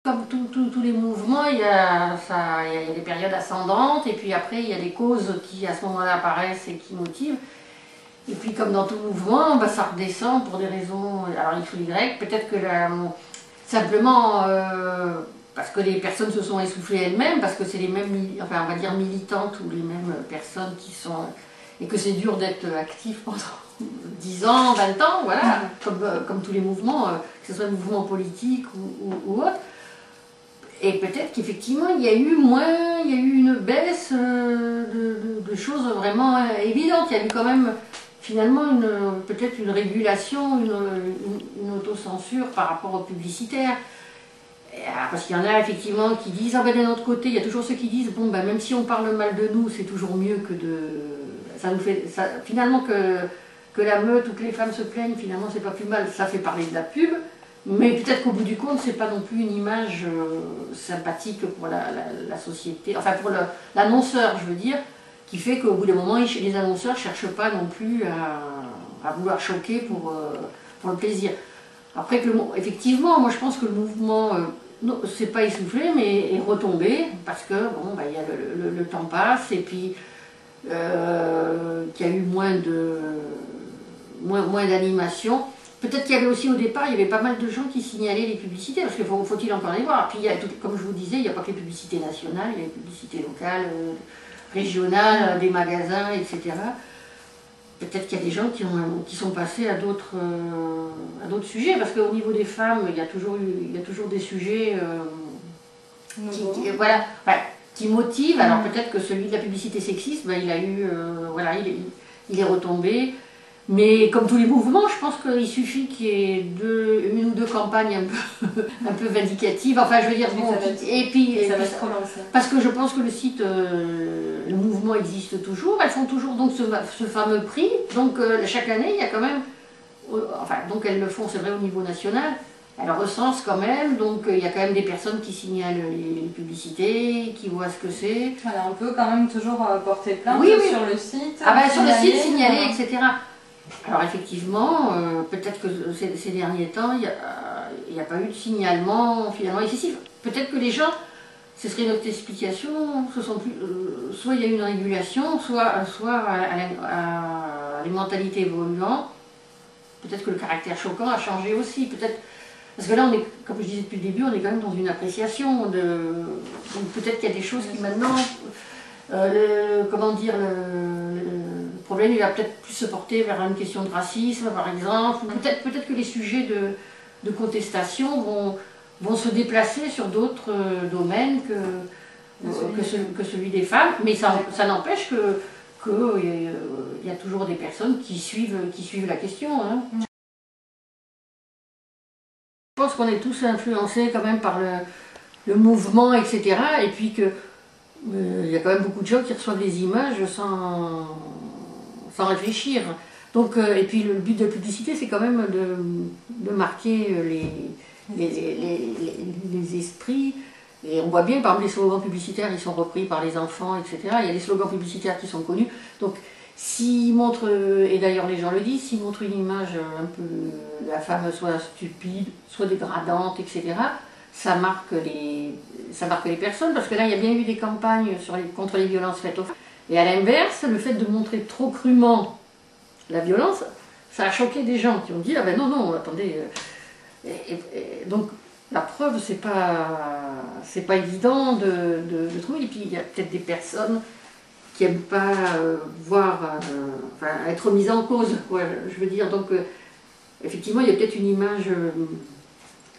Comme tous les mouvements, il y a des périodes ascendantes et puis après il y a des causes qui à ce moment-là apparaissent et qui motivent. Et puis comme dans tout mouvement, bah, ça redescend pour des raisons, alors X ou Y, peut-être que simplement parce que les personnes se sont essoufflées elles-mêmes, parce que c'est les mêmes, enfin on va dire militantes ou les mêmes personnes qui sont, et que c'est dur d'être actif pendant 10 ans, 20 ans, voilà, comme tous les mouvements, que ce soit un mouvement politique ou autre. Et peut-être qu'effectivement, il y a eu une baisse de choses vraiment évidentes. Il y a eu quand même, finalement, peut-être une régulation, une autocensure par rapport aux publicitaires. Parce qu'il y en a effectivement qui disent, ah ben d'un autre côté, il y a toujours ceux qui disent, bon ben même si on parle mal de nous, c'est toujours mieux que de... Ça nous fait, finalement que la meute ou que les femmes se plaignent, finalement c'est pas plus mal, ça fait parler de la pub. Mais peut-être qu'au bout du compte, c'est pas non plus une image sympathique pour la société, enfin pour l'annonceur, je veux dire, qui fait qu'au bout d'un moment, les annonceurs ne cherchent pas non plus à vouloir choquer pour le plaisir. Après, effectivement, moi je pense que le mouvement, c'est pas essoufflé, mais est retombé, parce que bon, bah, y a le temps passe, et puis qu'il y a eu moins d'animation. Peut-être qu'il y avait aussi au départ, il y avait pas mal de gens qui signalaient les publicités, parce qu'il faut-il encore les voir. Puis, comme je vous disais, il n'y a pas que les publicités nationales, il y a les publicités locales, régionales, des magasins, etc. Peut-être qu'il y a des gens qui sont passés à d'autres sujets, parce qu'au niveau des femmes, il y a toujours des sujets voilà, enfin, qui motivent. Alors peut-être que celui de la publicité sexiste, ben, il a eu, voilà, il est retombé. Mais comme tous les mouvements, je pense qu'il suffit qu'il y ait une ou deux campagnes un peu vindicatives. Enfin, je veux dire, bon, parce que je pense que le site, le mouvement existe toujours. Elles font toujours donc ce fameux prix. Donc chaque année, il y a quand même, enfin, donc elles le font, c'est vrai, au niveau national. Elles recensent quand même, donc il y a quand même des personnes qui signalent les publicités, qui voient ce que c'est. Voilà, on peut quand même toujours porter plainte sur le site. Ah ben, sur le site, signaler, etc. Alors effectivement, peut-être que ces derniers temps, il n'y a pas eu de signalement finalement excessif. Peut-être que les gens, ce serait notre explication, soit il y a eu une régulation, soit à les mentalités évoluant, peut-être que le caractère choquant a changé aussi. Parce que là, on est, comme je disais depuis le début, on est quand même dans une appréciation donc peut-être qu'il y a des choses qui maintenant, comment dire, le problème, il va peut-être plus se porter vers une question de racisme, par exemple. Peut-être que les sujets de contestation vont se déplacer sur d'autres domaines que celui des femmes. Mais ça n'empêche qu'il y a toujours des personnes qui suivent la question. Hein. Je pense qu'on est tous influencés quand même par le mouvement, etc. Et puis que il y a quand même beaucoup de gens qui reçoivent des images sans réfléchir. Donc, et puis le but de la publicité, c'est quand même de marquer les esprits. Et on voit bien, par exemple, les slogans publicitaires, ils sont repris par les enfants, etc. Il y a des slogans publicitaires qui sont connus. Donc, s'ils montrent, et d'ailleurs les gens le disent, s'ils montrent une image un peu, la femme soit stupide, soit dégradante, etc., ça marque les personnes, parce que là, il y a bien eu des campagnes contre les violences faites aux femmes. Et à l'inverse, le fait de montrer trop crûment la violence, ça a choqué des gens qui ont dit, ah ben non, attendez. Donc, la preuve, c'est pas évident de trouver. Et puis, il y a peut-être des personnes qui n'aiment pas être mises en cause, quoi, je veux dire. Donc, effectivement, il y a peut-être une image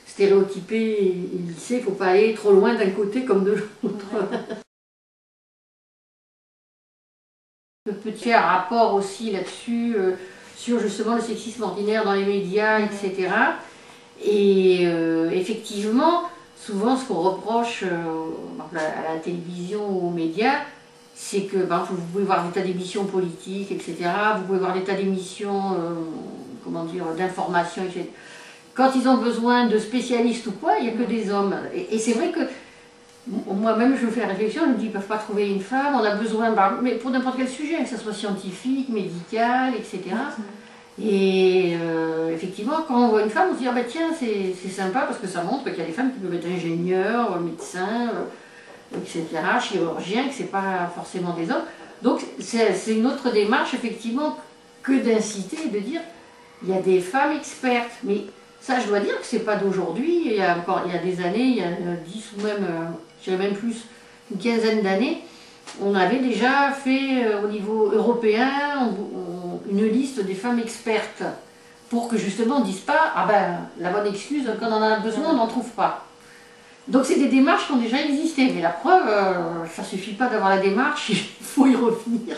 stéréotypée et lissée, il ne faut pas aller trop loin d'un côté comme de l'autre. Le petit rapport aussi là-dessus, sur justement le sexisme ordinaire dans les médias, etc. Et effectivement, souvent ce qu'on reproche à la télévision ou aux médias, c'est que vous pouvez voir des tas d'émissions politiques, etc. Vous pouvez voir des tas d'émissions, d'information, etc. Quand ils ont besoin de spécialistes ou quoi, il n'y a que des hommes. Et c'est vrai que moi-même, je me fais la réflexion, je me dis, ils ne peuvent pas trouver une femme, on a besoin, mais pour n'importe quel sujet, que ce soit scientifique, médical, etc. Et effectivement, quand on voit une femme, on se dit, ah bah tiens, c'est sympa parce que ça montre qu'il y a des femmes qui peuvent être ingénieurs, médecins, etc., chirurgiens, que c'est pas forcément des hommes. Donc c'est une autre démarche, effectivement, que d'inciter et de dire, il y a des femmes expertes. Mais ça, je dois dire que c'est pas d'aujourd'hui. Il y a des années, il y a 10 ou même, je dirais même plus, une quinzaine d'années, on avait déjà fait au niveau européen une liste des femmes expertes pour que justement on ne dise pas, ah ben la bonne excuse, quand on en a besoin, on n'en trouve pas. Donc c'est des démarches qui ont déjà existé, mais la preuve, ça ne suffit pas d'avoir la démarche, il faut y revenir.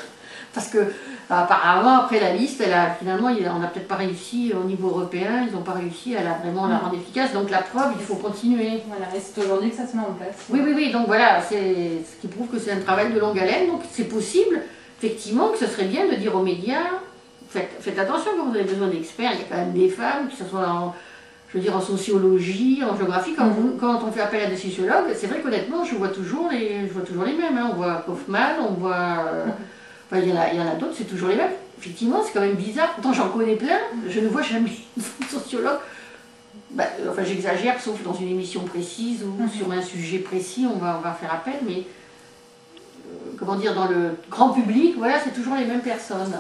Parce que apparemment, après la liste, finalement, on n'a peut-être pas réussi au niveau européen, ils n'ont pas réussi à vraiment la rendre efficace. Donc la preuve, il faut continuer. Voilà, et c'est aujourd'hui que ça se met en place. Oui, donc voilà, c'est ce qui prouve que c'est un travail de longue haleine. Donc c'est possible, effectivement, que ce serait bien de dire aux médias, faites attention quand vous avez besoin d'experts, il y a quand même des femmes, que ce soit en sociologie, en géographie, quand on fait appel à des sociologues, c'est vrai qu'honnêtement, je vois toujours les mêmes. Hein. On voit Kaufmann, on voit... il y en a d'autres, c'est toujours les mêmes. Effectivement, c'est quand même bizarre. Pourtant, j'en connais plein. Je ne vois jamais de sociologue. J'exagère, sauf dans une émission précise ou sur un sujet précis, on va faire appel. Mais, comment dire, dans le grand public, voilà, c'est toujours les mêmes personnes.